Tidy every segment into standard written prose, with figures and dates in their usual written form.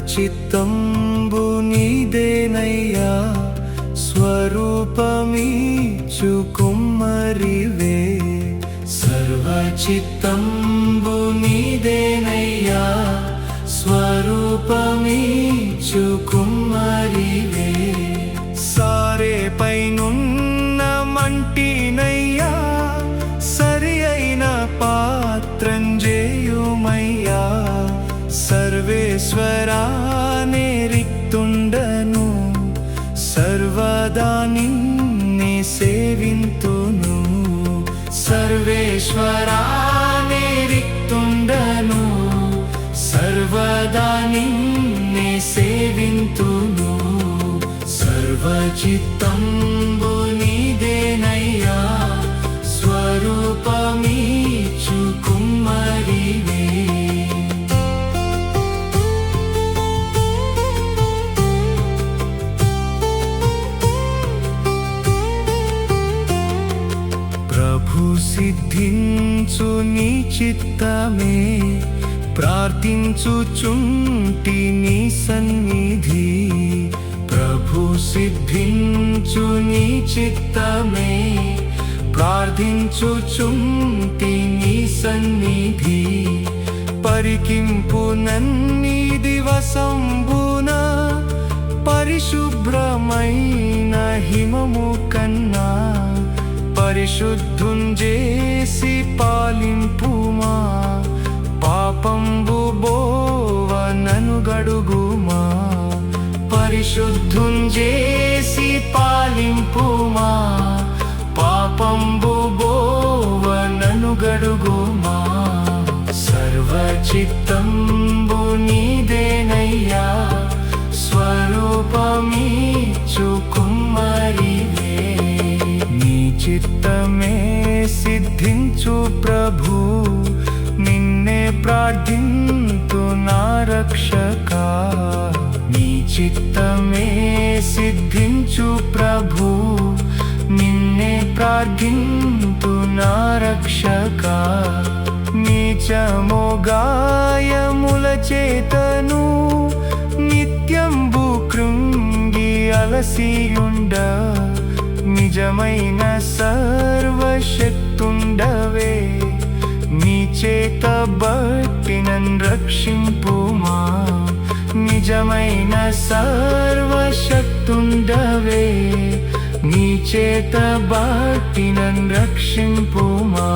చిత్తంబు నీదేనయ్యా స్వరూపమీచు కుమ్మరివే సర్వ చిత్తంబు నీదేనయ్యా స్వరూపమీచు కుమ్మరివే సారే పైనున్న మంటినయ్యా సరి అయిన పాత్రంజేయుమయ్యా సర్వేశ్వరానే రిక్తుండను సర్వదా నిన్నే సేవింతును సర్వేశ్వరానే రిక్తుండను సర్వదా నిన్నే సేవింతును సర్వచిత్తంబు నీదేనయ్యా స్వరూపమీచు కుమ్మరివే సిద్ధించు నీ చిత్తమే ప్రార్థించుచుంటి నీ సన్నిధి ప్రభు సిద్ధించు నీ చిత్తమే ప్రార్థించుచుంటి నీ సన్నిధి పరికింపు నన్ని దివసంబున పరిశుభ్రమైన హిమము కన్నా పరిశుద్ధుంజేసి పాలింపుమా పాపంబు బోవ నను గడుగుమా పరిశుద్ధుంజేసి పాలింపుమా పాపంబు బోవ నను గడుగుమా సర్వచిత్తంబు నీదేనయ్యా స్వరూపమీచు కుమ్మరివే చిత్తమే సిద్ధించు ప్రభు నిన్నే ప్రార్థింతు నా రక్షక నీ చిత్తమే సిద్ధించు ప్రభు నిన్నే ప్రార్థింతు నా రక్షక నీచమో గాయముల చేతను నిత్యంబు కృంగి అలసియుండ నిజమైన సర్వశక్తుండవే నీ చేత బట్టి నన్ను రక్షింపుమా నిజమైన సర్వశక్తుండవే నీ చేత బట్టి నన్ను రక్షింపుమా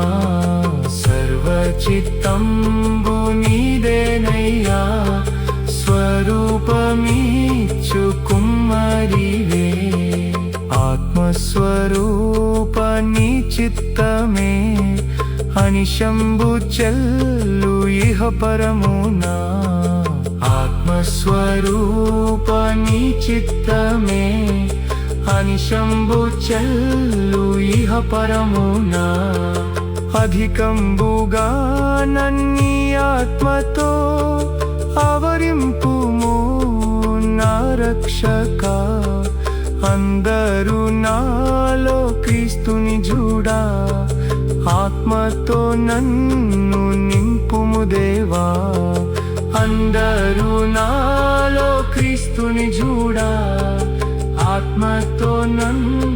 సర్వచిత్తంబు నీదేనయ్యా స్వరూపమీచు కుమ్మరివే ఆత్మస్వరూప నీ చిత్తమే అనిశంబు చెల్లు ఇహ పరమునా ఆత్మస్వరూప నీ చిత్తమే అనిశంబు చెల్లు ఇహ పరమునా అధికంబుగా నన్ని ఆత్మతో ఆవరింపుము నా రక్షక అందరూ నాలో క్రీస్తుని చూడా ఆత్మతో నన్ను నింపుము దేవా అందరూ నాలో క్రీస్తుని చూడా ఆత్మతో నన్ను